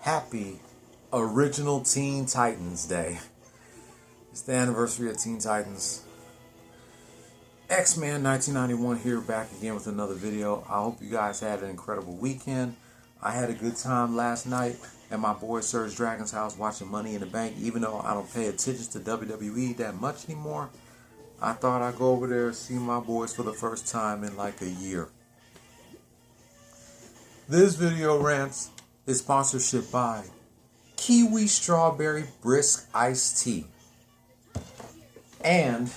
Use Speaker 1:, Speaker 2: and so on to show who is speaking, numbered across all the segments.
Speaker 1: Happy Original Teen Titans Day. It's the anniversary of Teen Titans. X-Men 1991 here, back again with another video. I hope you guys had an incredible weekend. I had a good time last night at my boy Serge Dragon's house watching Money in the Bank. Even though I don't pay attention to WWE that much anymore, I thought I'd go over there and see my boys for the first time in like a year. This video rants is sponsorship by Kiwi Strawberry Brisk Iced Tea. And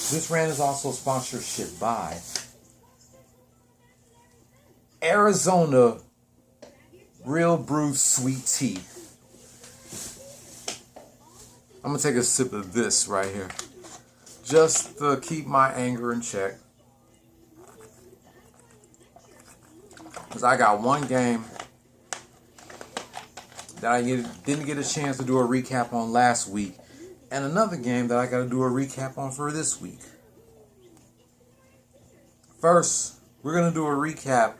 Speaker 1: this rant is also sponsorship by Arizona Real Brew Sweet Tea. I'm going to take a sip of this right here, just to keep my anger in check. Because I got one game that I didn't get a chance to do a recap on last week, and another game that I got to do a recap on for this week. First, we're going to do a recap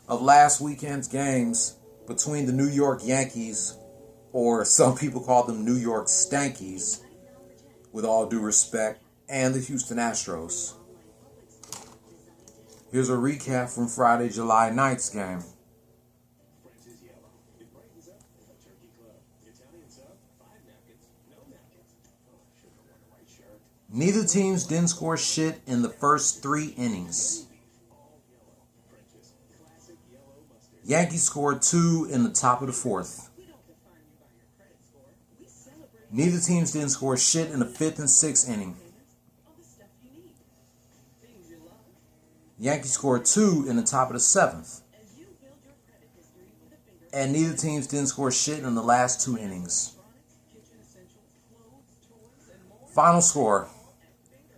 Speaker 1: of last weekend's games between the New York Yankees, or some people call them New York Stankies, with all due respect, and the Houston Astros. Here's a recap from Friday, July 9th's game. Neither teams didn't score shit in the first 3 innings. Yankees scored 2 in the top of the 4th. Neither teams didn't score shit in the 5th and 6th inning. Yankees scored 2 in the top of the 7th. And neither teams didn't score shit in the last 2 innings. Final score: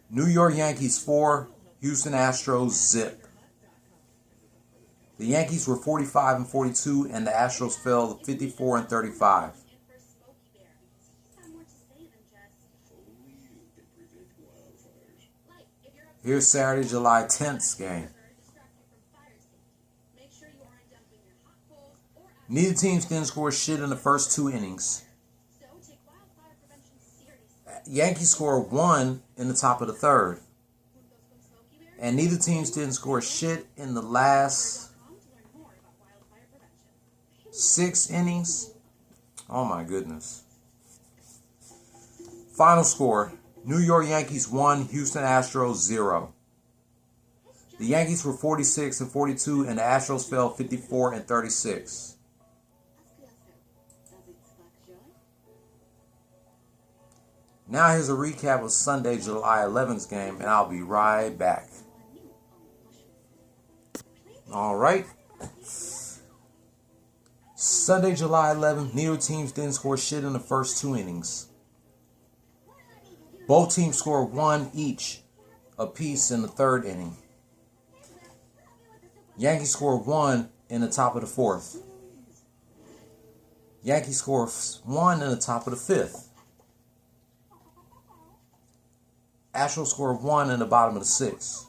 Speaker 1: New York Yankees 4, Houston Astros 0. The Yankees were 45-42 and the Astros fell 54-35. Here's Saturday, July 10th's game. Neither teams didn't score shit in the first 2 innings. Yankees scored 1 in the top of the 3rd. And neither teams didn't score shit in the last 6 innings. Oh my goodness. Final score: New York Yankees 1, Houston Astros 0. The Yankees were 46-42 and the Astros fell 54-36. Now here's a recap of Sunday, July 11th's game, and I'll be right back. Alright. Sunday, July 11th, neither teams didn't score shit in the first 2 innings. Both teams scored 1 each apiece in the 3rd inning. Yankees scored 1 in the top of the 4th. Yankees scored 1 in the top of the 5th. Astros scored 1 in the bottom of the 6th.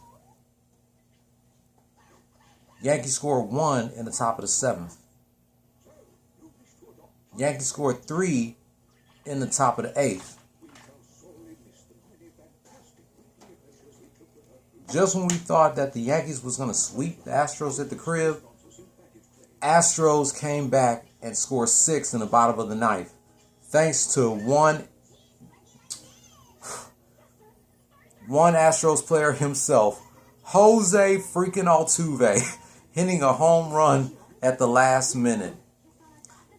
Speaker 1: Yankees scored 1 in the top of the 7th. Yankees scored 3 in the top of the 8th. Just when we thought that the Yankees was going to sweep the Astros at the crib, Astros came back and scored 6 in the bottom of the 9th, thanks to one Astros player himself, Jose freaking Altuve, hitting a home run at the last minute.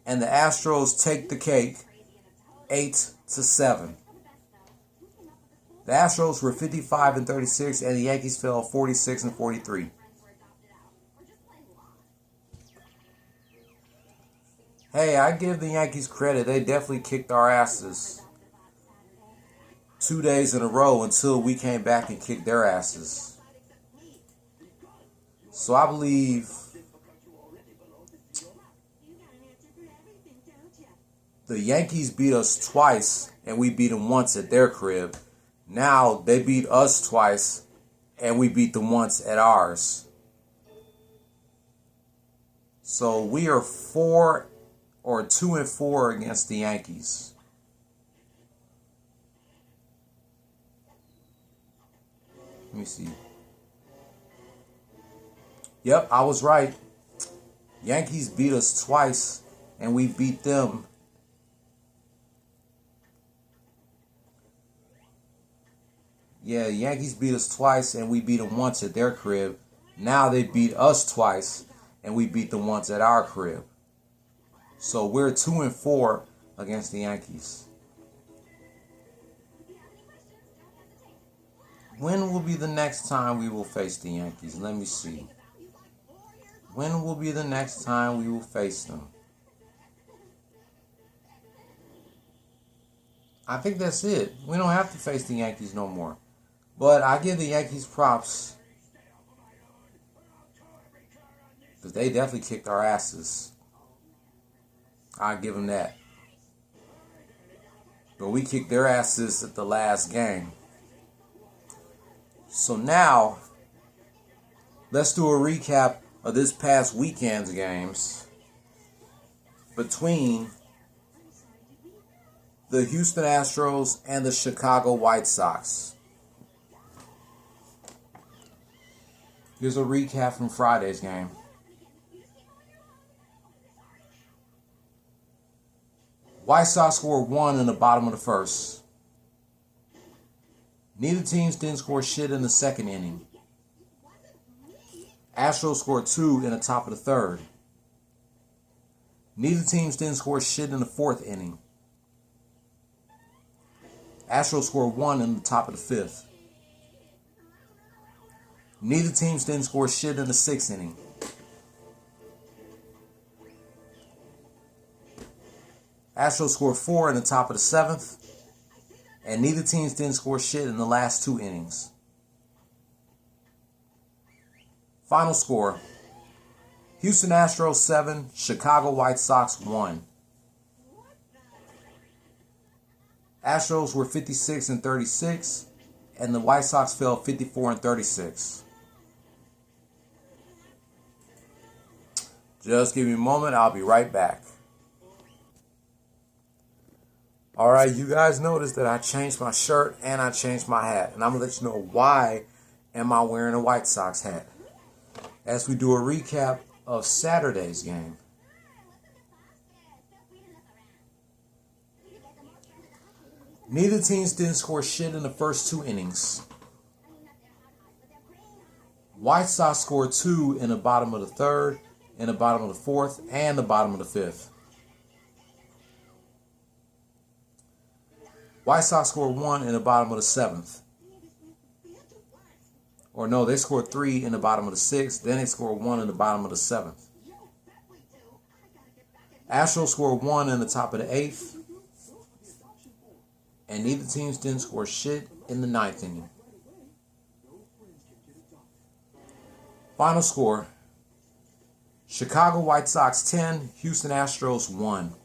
Speaker 1: And the Astros take the cake 8-7. The Astros were 55-36 and the Yankees fell 46-43. Hey, I give the Yankees credit. They definitely kicked our asses 2 days in a row until we came back and kicked their asses. So I believe the Yankees beat us twice and we beat them once at their crib. Now they beat us twice, and we beat them once at ours. So we are 2-4 against the Yankees. Let me see. Yep, I was right. Yankees beat us twice, and we beat them. Yeah, Yankees beat us twice, and we beat them once at their crib. Now they beat us twice, and we beat them once at our crib. So we're 2-4 against the Yankees. When will be the next time we will face the Yankees? Let me see. When will be the next time we will face them? I think that's it. We don't have to face the Yankees no more. But I give the Yankees props, because they definitely kicked our asses. I give them that. But we kicked their asses at the last game. So now, let's do a recap of this past weekend's games between the Houston Astros and the Chicago White Sox. Here's a recap from Friday's game. White Sox scored 1 in the bottom of the first. Neither teams didn't score shit in the second inning. Astros scored 2 in the top of the third. Neither teams didn't score shit in the fourth inning. Astros scored 1 in the top of the fifth. Neither teams didn't score shit in the sixth inning. Astros scored 4 in the top of the seventh. And neither teams didn't score shit in the last 2 innings. Final score: Houston Astros 7, Chicago White Sox 1. Astros were 56-36, and the White Sox fell 54-36. Just give me a moment, I'll be right back. Alright, you guys noticed that I changed my shirt and I changed my hat. And I'm going to let you know why am I wearing a White Sox hat, as we do a recap of Saturday's game. Neither teams didn't score shit in the first 2 innings. White Sox scored 2 in the bottom of the third, in the bottom of the fourth, and the bottom of the fifth. White Sox scored 1 in the bottom of the seventh. Or no, they scored 3 in the bottom of the sixth. Then they scored 1 in the bottom of the seventh. Astros scored 1 in the top of the eighth. And neither teams didn't score shit in the ninth inning. Final score: Chicago White Sox 10, Houston Astros 1.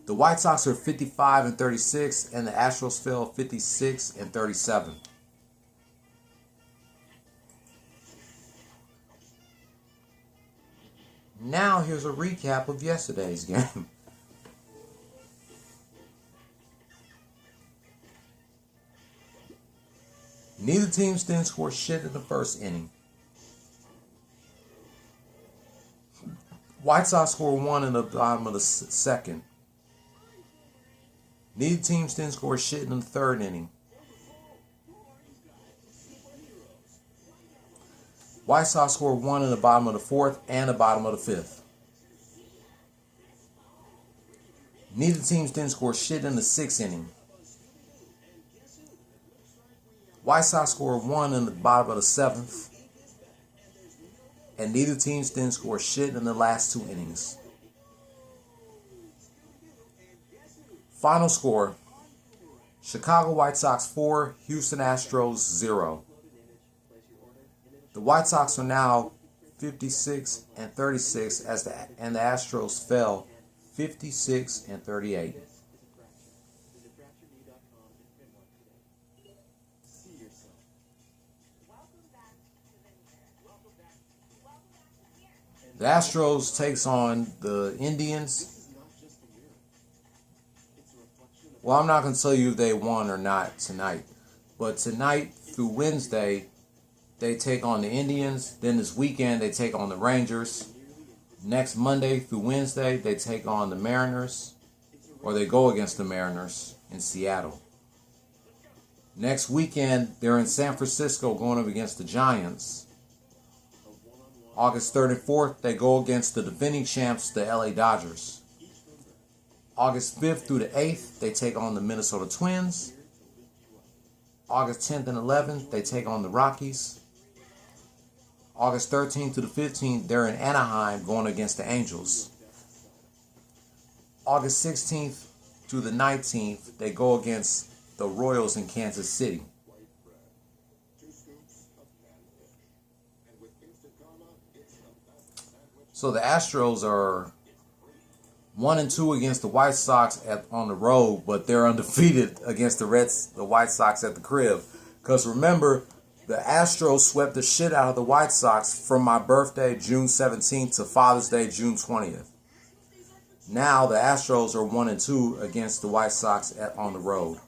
Speaker 1: The White Sox are 55-36, and the Astros fell 56-37. Now here's a recap of yesterday's game. Neither teams didn't score shit in the first inning. White Sox scored 1 in the bottom of the second. Neither teams didn't score shit in the third inning. White Sox scored 1 in the bottom of the fourth and the bottom of the fifth. Neither teams didn't score shit in the sixth inning. White Sox scored 1 in the bottom of the seventh. And neither teams didn't score shit in the last 2 innings. Final score: Chicago White Sox 4, Houston Astros 0. The White Sox are now 56-36 and the Astros fell 56-38. The Astros takes on the Indians. Well, I'm not going to tell you if they won or not tonight. But tonight through Wednesday, they take on the Indians. Then this weekend, they take on the Rangers. Next Monday through Wednesday, they take on the Mariners. Or they go against the Mariners in Seattle. Next weekend, they're in San Francisco going up against the Giants. August 3rd and 4th, they go against the defending champs, the LA Dodgers. August 5th through the 8th, they take on the Minnesota Twins. August 10th and 11th, they take on the Rockies. August 13th to the 15th, they're in Anaheim going against the Angels. August 16th to the 19th, they go against the Royals in Kansas City. So the Astros are 1-2 against the White Sox on the road, but they're undefeated against the White Sox at the crib. Because remember, the Astros swept the shit out of the White Sox from my birthday, June 17th, to Father's Day, June 20th. Now the Astros are 1-2 against the White Sox on the road.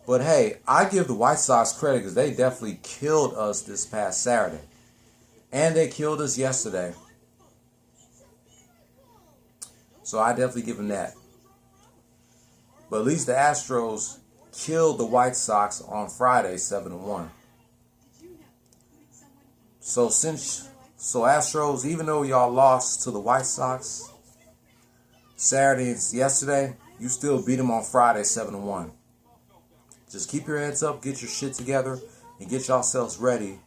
Speaker 1: But hey, I give the White Sox credit because they definitely killed us this past Saturday. And they killed us yesterday. So I definitely give them that. But at least the Astros killed the White Sox on Friday, 7-1. So Astros, even though y'all lost to the White Sox Saturday and yesterday, you still beat them on Friday, 7-1. Just keep your heads up, get your shit together, and get yourselves ready.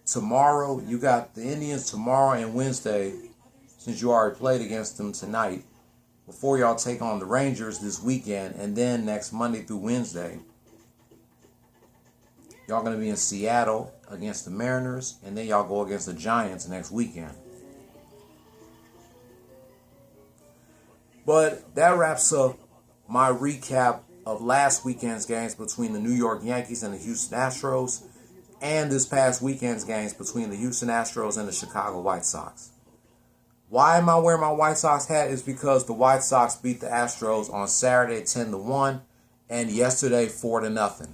Speaker 1: Tomorrow, you got the Indians tomorrow and Wednesday, since you already played against them tonight, before y'all take on the Rangers this weekend, and then next Monday through Wednesday, y'all going to be in Seattle against the Mariners, and then y'all go against the Giants next weekend. But that wraps up my recap of last weekend's games between the New York Yankees and the Houston Astros, and this past weekend's games between the Houston Astros and the Chicago White Sox. Why am I wearing my White Sox hat? Is because the White Sox beat the Astros on Saturday 10-1 and yesterday 4-0.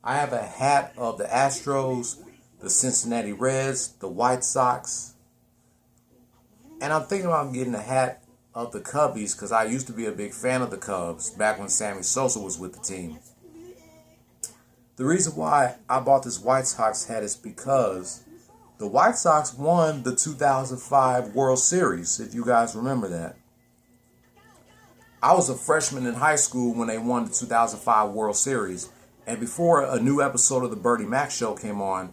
Speaker 1: I have a hat of the Astros, the Cincinnati Reds, the White Sox, and I'm thinking about getting a hat of the Cubbies because I used to be a big fan of the Cubs back when Sammy Sosa was with the team. The reason why I bought this White Sox hat is because the White Sox won the 2005 World Series, if you guys remember that. I was a freshman in high school when they won the 2005 World Series, and before a new episode of the Bernie Mac Show came on,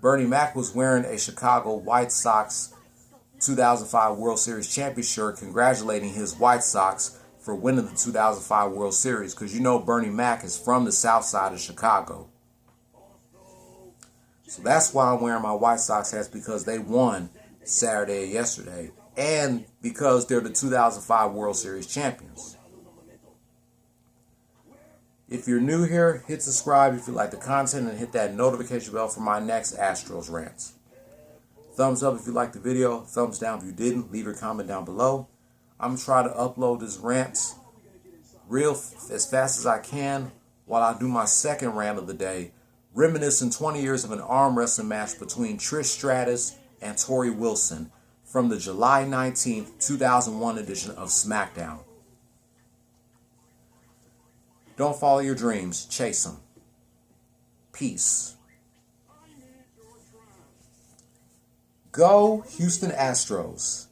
Speaker 1: Bernie Mac was wearing a Chicago White Sox 2005 World Series champion shirt congratulating his White Sox for winning the 2005 World Series, because you know Bernie Mac is from the south side of Chicago. So that's why I'm wearing my White Sox hats, because they won Saturday and yesterday, and because they're the 2005 World Series champions. If you're new here, hit subscribe if you like the content, and hit that notification bell for my next Astros rants. Thumbs up if you liked the video, thumbs down if you didn't, leave your comment down below. I'm trying to upload this rants as fast as I can while I do my second rant of the day, reminiscing 20 years of an arm wrestling match between Trish Stratus and Tori Wilson from the July 19th, 2001 edition of SmackDown. Don't follow your dreams, chase them. Peace. Go Houston Astros.